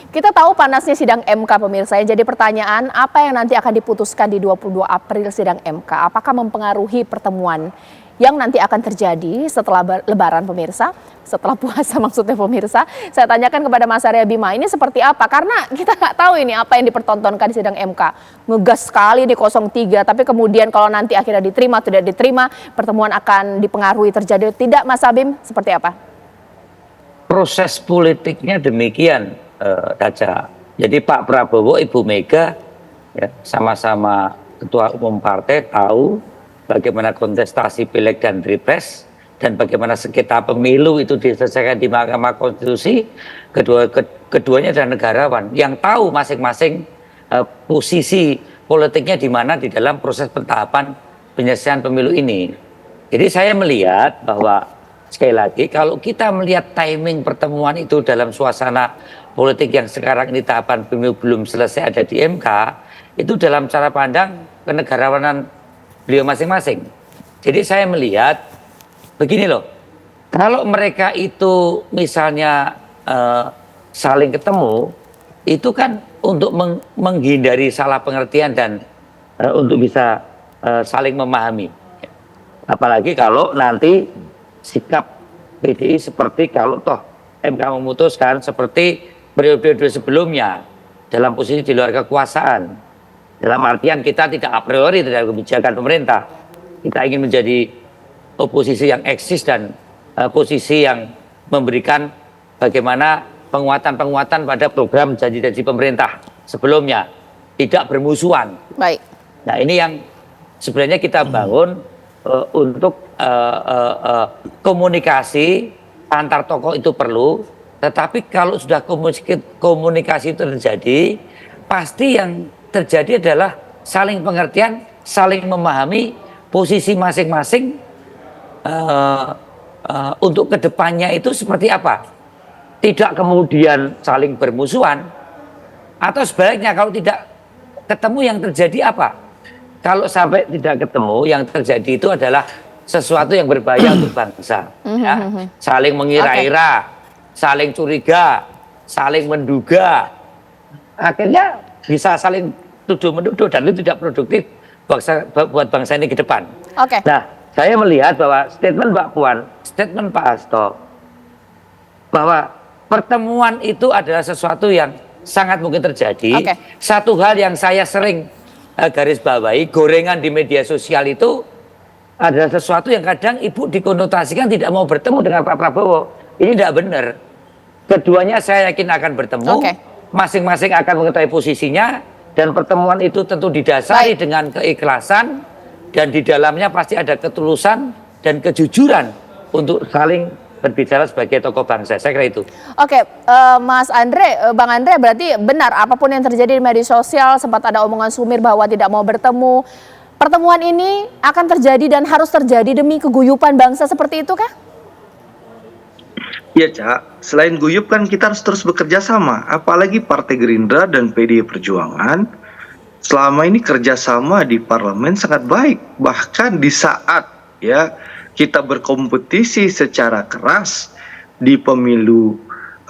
Kita tahu panasnya sidang MK pemirsa ya. Jadi pertanyaan, apa yang nanti akan diputuskan di 22 April sidang MK? Apakah mempengaruhi pertemuan yang nanti akan terjadi setelah Lebaran pemirsa? Setelah puasa maksudnya pemirsa. Saya tanyakan kepada Mas Arya Bima, ini seperti apa? Karena kita nggak tahu ini apa yang dipertontonkan di sidang MK. Ngegas sekali di 03, tapi kemudian kalau nanti akhirnya diterima, tidak diterima, pertemuan akan dipengaruhi terjadi. Tidak Mas Abim, seperti apa? Proses politiknya demikian, Caca. Jadi Pak Prabowo, Ibu Mega, ya, sama-sama ketua umum partai tahu bagaimana kontestasi pileg dan pilpres dan bagaimana sengketa pemilu itu diselesaikan di Mahkamah Konstitusi. Keduanya adalah negarawan yang tahu masing-masing posisi politiknya di mana di dalam proses pentahapan penyelesaian pemilu ini. Jadi saya melihat bahwa sekali lagi, kalau kita melihat timing pertemuan itu dalam suasana politik yang sekarang ini tahapan pemilu belum selesai ada di MK, itu dalam cara pandang kenegarawanan beliau masing-masing. Jadi saya melihat begini loh, kalau mereka itu misalnya saling ketemu, itu kan untuk menghindari salah pengertian dan untuk bisa saling memahami. Apalagi kalau nanti sikap PDI seperti kalau toh MK memutuskan seperti periode sebelumnya dalam posisi di luar kekuasaan, dalam artian kita tidak a priori terhadap kebijakan pemerintah, kita ingin menjadi oposisi yang eksis dan posisi yang memberikan bagaimana penguatan-penguatan pada program janji-janji pemerintah sebelumnya, tidak bermusuhan. Baik. Nah ini yang sebenarnya kita bangun untuk komunikasi antar tokoh itu perlu, tetapi kalau sudah komunikasi itu terjadi, pasti yang terjadi adalah saling pengertian, saling memahami posisi masing-masing untuk kedepannya itu seperti apa. Tidak kemudian saling bermusuhan, atau sebaliknya kalau tidak ketemu yang terjadi apa? Kalau sampai tidak ketemu, yang terjadi itu adalah sesuatu yang berbahaya untuk bangsa. Ya. Saling mengira-ira, saling curiga, saling menduga. Akhirnya bisa saling tuduh-menuduh dan itu tidak produktif buat bangsa ini ke depan. Nah, saya melihat bahwa statement Mbak Puan, statement Pak Hasto, bahwa pertemuan itu adalah sesuatu yang sangat mungkin terjadi. Satu hal yang saya sering garis bawahi, gorengan di media sosial itu adalah sesuatu yang kadang Ibu dikonotasikan tidak mau bertemu dengan Pak Prabowo. Ini tidak benar. Keduanya saya yakin akan bertemu, masing-masing akan mengetahui posisinya, dan pertemuan itu tentu didasari dengan keikhlasan, dan di dalamnya pasti ada ketulusan dan kejujuran untuk saling berbicara sebagai tokoh bangsa. Saya kira itu. Mas Andre, Bang Andre, berarti benar apapun yang terjadi di media sosial, sempat ada omongan sumir bahwa tidak mau bertemu. Pertemuan ini akan terjadi dan harus terjadi demi keguyupan bangsa, seperti itu kah? Iya, Cak. Selain guyup kan kita harus terus bekerja sama. Apalagi Partai Gerindra dan PDI Perjuangan selama ini kerjasama di parlemen sangat baik. Bahkan di saat ya kita berkompetisi secara keras di pemilu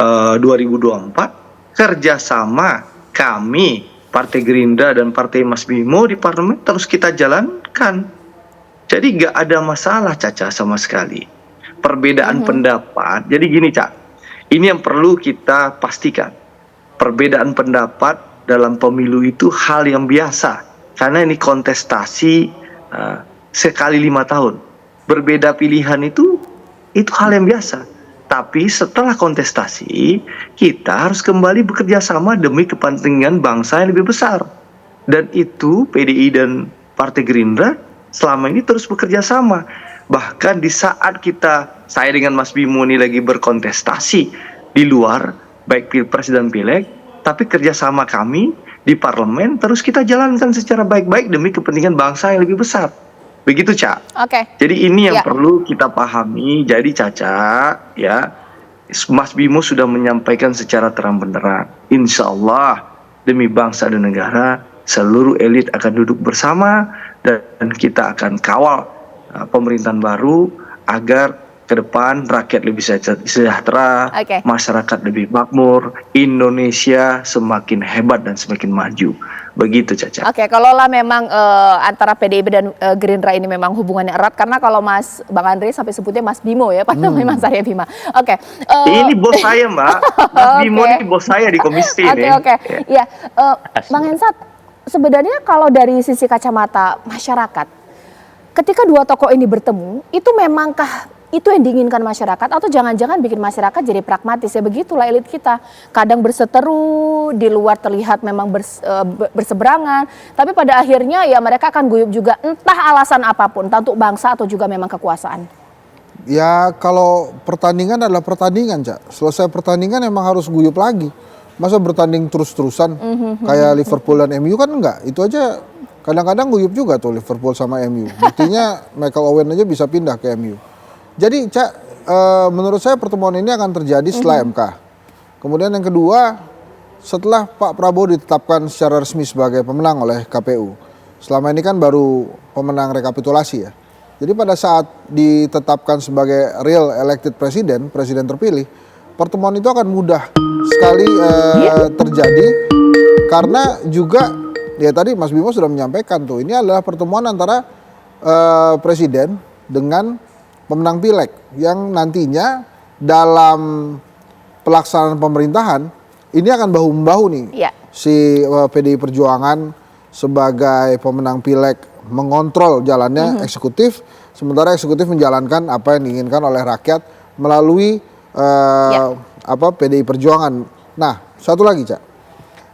2024, kerjasama kami Partai Gerindra dan Partai Mas Bimo di parlemen terus kita jalankan. Jadi nggak ada masalah, Caca, sama sekali. Perbedaan pendapat, jadi gini, Cak, ini yang perlu kita pastikan. Perbedaan pendapat dalam pemilu itu hal yang biasa, karena ini kontestasi sekali 5 tahun. Berbeda pilihan itu hal yang biasa. Tapi setelah kontestasi, kita harus kembali bekerja sama demi kepentingan bangsa yang lebih besar. Dan itu PDI dan Partai Gerindra selama ini terus bekerja sama. Bahkan di saat saya dengan Mas Bimo ini lagi berkontestasi di luar, baik Pilpres dan Pileg, tapi kerjasama kami di parlemen terus kita jalankan secara baik-baik demi kepentingan bangsa yang lebih besar. Begitu, Cak. Jadi ini yang perlu kita pahami. Jadi Caca, ya, Mas Bimo sudah menyampaikan secara terang benderang. Insya Allah demi bangsa dan negara, seluruh elit akan duduk bersama dan kita akan kawal pemerintahan baru agar ke depan rakyat lebih sejahtera, Oke. masyarakat lebih makmur, Indonesia semakin hebat dan semakin maju. Begitu Caca. Oke, kalau lah memang antara PDIP dan Gerindra ini memang hubungannya erat, karena kalau Bang Andre sampai sebutnya Mas Bimo ya, Pak namanya Mas Arya Bima. Oke. Ini bos saya Mbak, Mas Bimo Oke. ini bos saya di komisi ini. Oke. Ya, Bang Hensat, sebenarnya kalau dari sisi kacamata masyarakat, ketika dua tokoh ini bertemu, itu memangkah itu yang diinginkan masyarakat, atau jangan-jangan bikin masyarakat jadi pragmatis? Ya begitulah elit kita, kadang berseteru, di luar terlihat memang berseberangan, tapi pada akhirnya ya mereka akan guyup juga, entah alasan apapun, entah untuk bangsa atau juga memang kekuasaan. Ya kalau pertandingan adalah pertandingan, Cak. Selesai pertandingan emang harus guyup lagi. Masa bertanding terus-terusan kayak Liverpool dan MU kan enggak. Itu aja kadang-kadang guyup juga tuh Liverpool sama MU. Buktinya Michael Owen aja bisa pindah ke MU. Jadi Cak, menurut saya pertemuan ini akan terjadi setelah MK. Kemudian yang kedua, setelah Pak Prabowo ditetapkan secara resmi sebagai pemenang oleh KPU. Selama ini kan baru pemenang rekapitulasi ya. Jadi pada saat ditetapkan sebagai real elected presiden terpilih, pertemuan itu akan mudah sekali terjadi. Karena juga, ya tadi Mas Bimo sudah menyampaikan tuh, ini adalah pertemuan antara presiden dengan pemenang pileg yang nantinya dalam pelaksanaan pemerintahan ini akan bahu-membahu nih. Iya. Si PDI Perjuangan sebagai pemenang pileg mengontrol jalannya eksekutif, sementara eksekutif menjalankan apa yang diinginkan oleh rakyat melalui PDI Perjuangan. Nah, satu lagi Cak,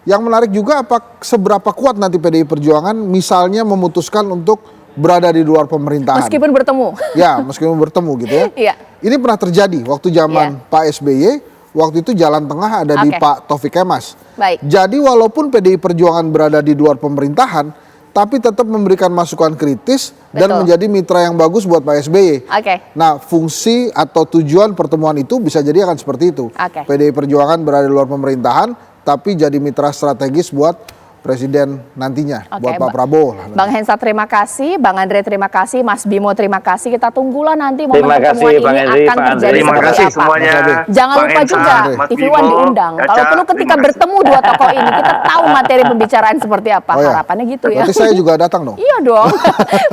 yang menarik juga seberapa kuat nanti PDI Perjuangan misalnya memutuskan untuk berada di luar pemerintahan. Meskipun bertemu. Ya, meskipun bertemu gitu ya. Iya. Ini pernah terjadi waktu zaman Pak SBY, waktu itu jalan tengah ada di Pak Taufik Kemas. Baik. Jadi walaupun PDI Perjuangan berada di luar pemerintahan, tapi tetap memberikan masukan kritis dan menjadi mitra yang bagus buat Pak SBY. Oke. Nah, fungsi atau tujuan pertemuan itu bisa jadi akan seperti itu. Oke. PDI Perjuangan berada di luar pemerintahan, tapi jadi mitra strategis buat presiden nantinya, buat Pak Prabowo. Bang Hensat terima kasih, Bang Andre terima kasih, Mas Bimo terima kasih. Kita tunggulah nanti momen Terima pertemuan kasih, ini Bang Henry, akan Pak terjadi Andre. Terima seperti kasih apa. semuanya. Jangan Bang lupa Hensat, juga Mas TV Bimo, One diundang. Caca, Kalau perlu ketika terima kasih. bertemu dua tokoh ini, kita tahu materi pembicaraan seperti apa. Oh ya. Harapannya gitu ya. Berarti saya juga datang dong. Iya dong.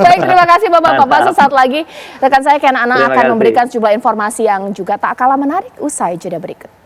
Baik, terima kasih Bapak-Bapak. Sesaat lagi rekan saya Ken Anang Terima akan kasih. memberikan sejumlah informasi yang juga tak kalah menarik usai jeda berikut.